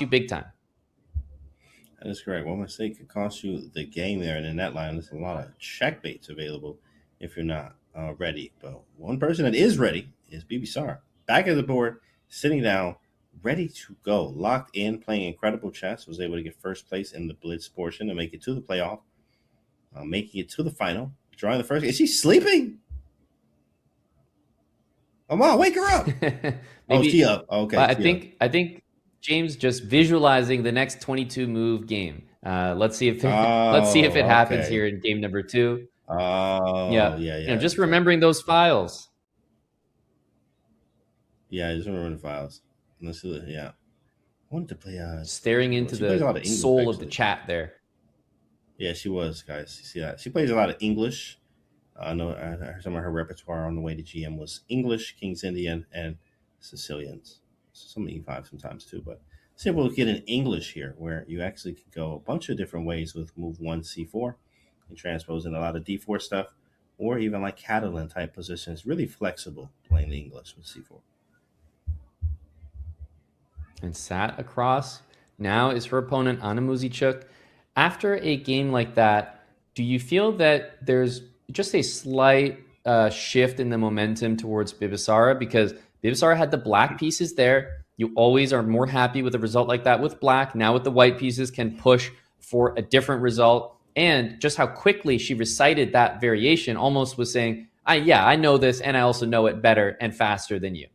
you big time. That is correct. One mistake could cost you the game there, and in that line, there's a lot of check baits available if you're not ready. But one person that is ready is Bibisara. Back at the board, sitting down, ready to go, locked in, playing incredible chess. Was able to get first place in the Blitz portion and make it to the playoff, making it to the final, drawing the first. Is she sleeping? Mom, wake her up! Maybe, she up. Okay, I think James just visualizing the next 22 move game. Let's see if it happens here in game number 2. Yeah. Just remembering those files. Yeah, I just remember the files. Let's see. Yeah, I wanted to play. Staring into the soul of the chat there. Yeah, she was, guys. You see that? She plays a lot of English. I know some of her repertoire on the way to GM was English, King's Indian, and Sicilians. Some E5 sometimes too, but see if we'll get in English here, where you actually could go a bunch of different ways with move 1 C4 and transposing a lot of D4 stuff, or even like Catalan type positions. Really flexible playing the English with C4. And sat across now is her opponent, Anna Muzychuk. After a game like that, do you feel that there's just a slight shift in the momentum towards Bibisara? Because Bibisara had the black pieces there. You always are more happy with a result like that with black. Now with the white pieces can push for a different result. And just how quickly she recited that variation almost was saying, I know this, and I also know it better and faster than you.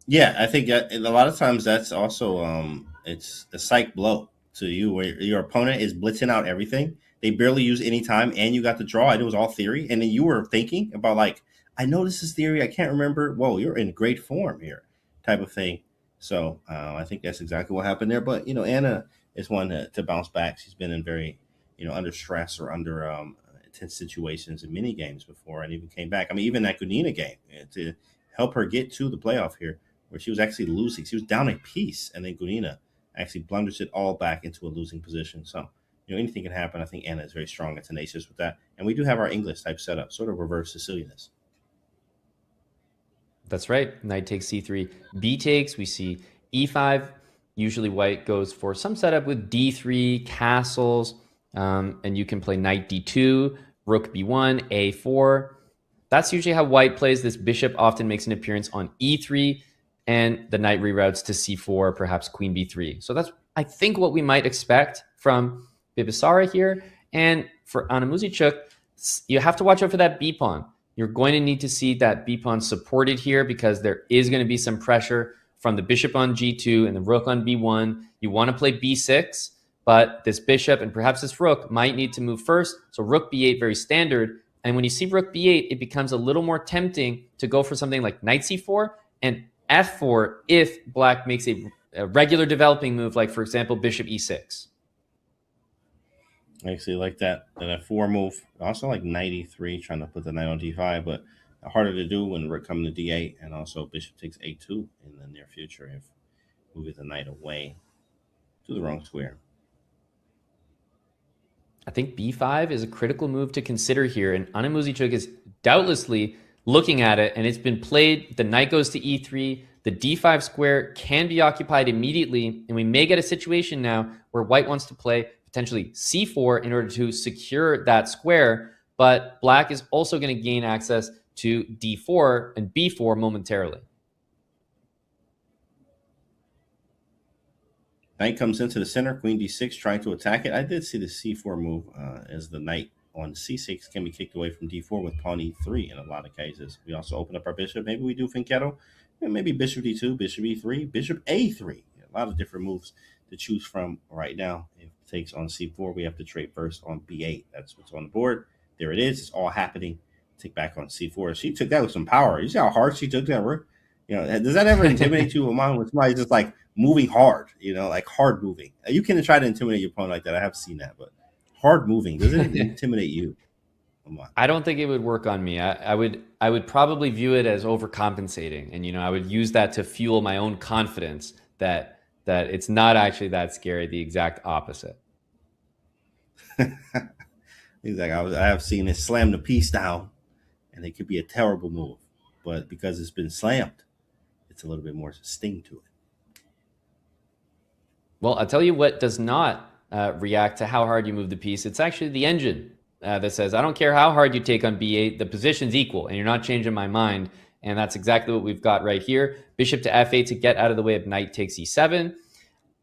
Yeah, I think a lot of times that's also it's a psych blow to you, where your opponent is blitzing out everything. They barely use any time, and you got the draw, and it was all theory. And then you were thinking about, like, I know this is theory, I can't remember. Whoa, you're in great form here, type of thing. So I think that's exactly what happened there. But, Anna is one to bounce back. She's been in very, under stress or under intense situations in many games before, and even came back. I mean, even that Gunina game, to help her get to the playoff here, where she was actually losing. She was down a piece, and then Gunina actually blunders it all back into a losing position. So, anything can happen. I think Anna is very strong and tenacious with that. And we do have our English type setup, sort of reverse Sicilianist. That's right. Knight takes c3, b takes. We see e5. Usually white goes for some setup with d3, castles, and you can play knight d2, rook b1, a4. That's usually how white plays. This bishop often makes an appearance on e3, and the knight reroutes to c4, perhaps queen b3. So that's, I think, what we might expect from Bibisara here. And for Anna Muzychuk, you have to watch out for that b pawn. You're going to need to see that b pawn supported here, because there is going to be some pressure from the bishop on g2 and the rook on b1. You want to play b6, but this bishop and perhaps this rook might need to move first. So rook b8, very standard. And when you see rook b8, it becomes a little more tempting to go for something like knight c4 and f4 if black makes a regular developing move, like, for example, bishop e6. I actually like that f4 move. Also like knight e3, trying to put the knight on d5, but harder to do when rook coming to d8, and also bishop takes a2 in the near future if moving the knight away to the wrong square. I think b5 is a critical move to consider here, and Anna Muzychuk is doubtlessly looking at it, and it's been played. The knight goes to e3. The d5 square can be occupied immediately, and we may get a situation now where white wants to play potentially c4 in order to secure that square, but black is also going to gain access to d4 and b4 momentarily. Knight comes into the center, queen d6, trying to attack it. I did see the c4 move as the knight on c6 can be kicked away from d4 with pawn e3 in a lot of cases. We also open up our bishop. Maybe we do fianchetto. Maybe bishop d2, bishop e3, bishop a3. A lot of different moves to choose from right now. If it takes on c4, we have to trade first on b8. That's what's on the board. There it is. It's all happening. Take back on c4. She took that with some power. You see how hard she took that work? Does that ever intimidate you, Amon, when somebody's just like moving hard, like hard moving? You can try to intimidate your opponent like that. I have seen that, but hard moving, does it intimidate you? Amon? I don't think it would work on me. I would probably view it as overcompensating, and I would use that to fuel my own confidence that it's not actually that scary. The exact opposite. Exactly. I have seen it slam the piece down, and it could be a terrible move, but because it's been slammed, it's a little bit more sting to it. Well, I'll tell you what does not react to how hard you move the piece. It's actually the engine that says, I don't care how hard you take on b8, the position's equal, and you're not changing my mind. And that's exactly what we've got right here. Bishop to f8 to get out of the way of knight takes e7.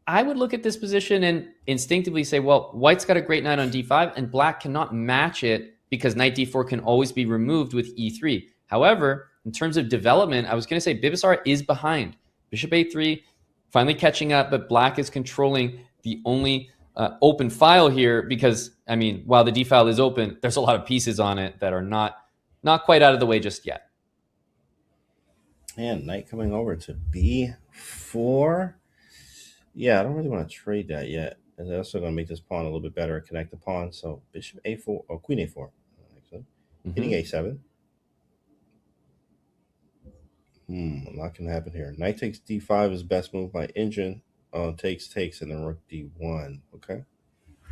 I would look at this position and instinctively say, well, white's got a great knight on d5, and black cannot match it because knight d4 can always be removed with e3. However, in terms of development, I was going to say Bibisara is behind. Bishop a3, finally catching up, but black is controlling the only open file here because, I mean, while the d file is open, there's a lot of pieces on it that are not quite out of the way just yet. And knight coming over to b4. Yeah, I don't really want to trade that yet. And they're also going to make this pawn a little bit better, connect the pawn. So bishop a4 or queen a4, actually. Hitting a7. A lot can happen here. Knight takes d5 is best move by engine. Takes, and then rook d1. Okay.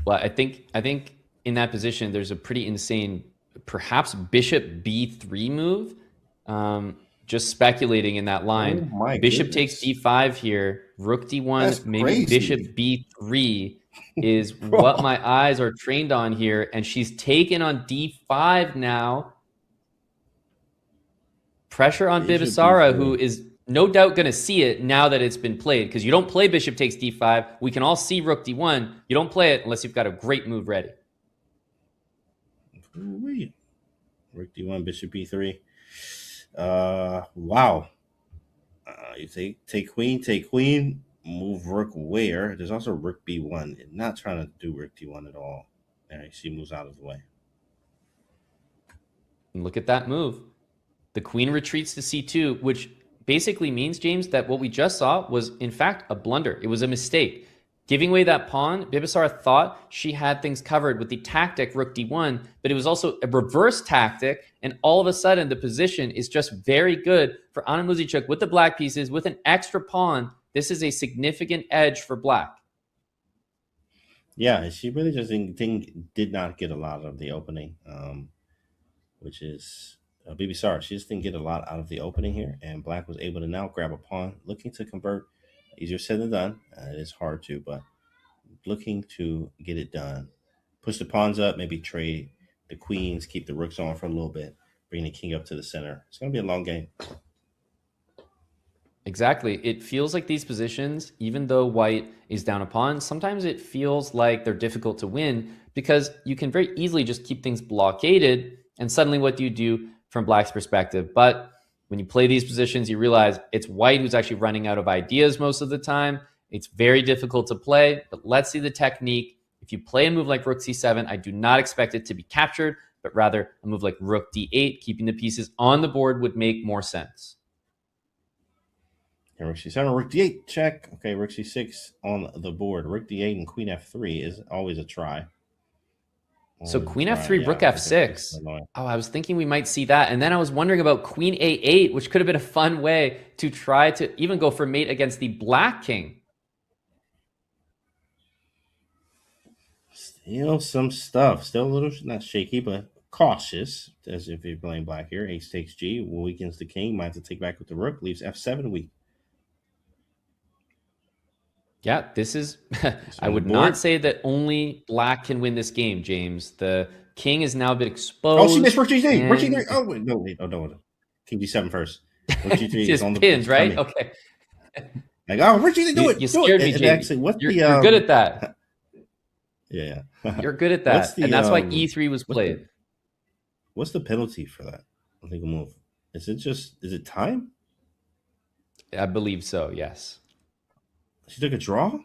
Well, I think in that position, there's a pretty insane, perhaps bishop b3 move. Just speculating in that line. Oh my bishop goodness. takes d5 here. Rook d1, That's maybe crazy. bishop b3 is what my eyes are trained on here. And she's taken on d5 now. Pressure on Bibisara, who is no doubt going to see it now that it's been played, because you don't play bishop takes d5. We can all see rook d1. You don't play it unless you've got a great move ready. Rook d1, bishop b3. Wow. You take queen, move rook where? There's also rook b1. It's not trying to do rook d1 at all. There, she moves out of the way. And look at that move. The queen retreats to c2, which basically means, James, that what we just saw was, in fact, a blunder. It was a mistake. Giving away that pawn, Bibisara thought she had things covered with the tactic rook d1, but it was also a reverse tactic, and all of a sudden the position is just very good for Anna Muzychuk with the black pieces, with an extra pawn. This is a significant edge for black. Yeah, she really just did not get a lot of the opening, which is Bibisara. She just didn't get a lot out of the opening here, and black was able to now grab a pawn, looking to convert. Easier said than done. It is hard to, but looking to get it done. Push the pawns up, maybe trade the queens, keep the rooks on for a little bit, bring the king up to the center. It's going to be a long game. Exactly. It feels like these positions, even though white is down a pawn, sometimes it feels like they're difficult to win because you can very easily just keep things blockaded, and suddenly what do you do from black's perspective? But when you play these positions, you realize it's white who's actually running out of ideas most of the time. It's very difficult to play, but let's see the technique. If you play a move like rook c7, I do not expect it to be captured, but rather a move like rook d8, keeping the pieces on the board would make more sense. And rook c7, rook d8, check. Okay, rook c6 on the board. Rook d8 and queen f3 is always a try. So queen f3, rook f6. Oh, I was thinking we might see that. And then I was wondering about queen a8, which could have been a fun way to try to even go for mate against the black king. Still some stuff. Still a little, not shaky, but cautious, as if you're playing black here. Ace takes g, weakens the king. Might have to take back with the rook. Leaves f7 weak. Yeah, this is... I would not say that only black can win this game, James. The king is now a bit exposed. Oh, she missed rook g3. Rook g3. Oh, wait, no, wait. Oh, no. King d7 first. Rook g3 is on the pins, right? Okay. Like, oh, rook g3, do it. You scared me, Jamie. Actually, you're good at that. Yeah. You're good at that. And that's why e3 was played. What's the penalty for that? I think a move. Is it time? I believe so, yes. She took a draw?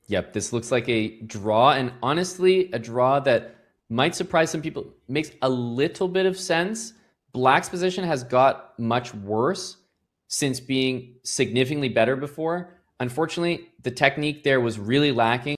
Yep, this looks like a draw, and honestly, a draw that might surprise some people. Makes a little bit of sense. Black's position has got much worse since being significantly better before. Unfortunately, the technique there was really lacking.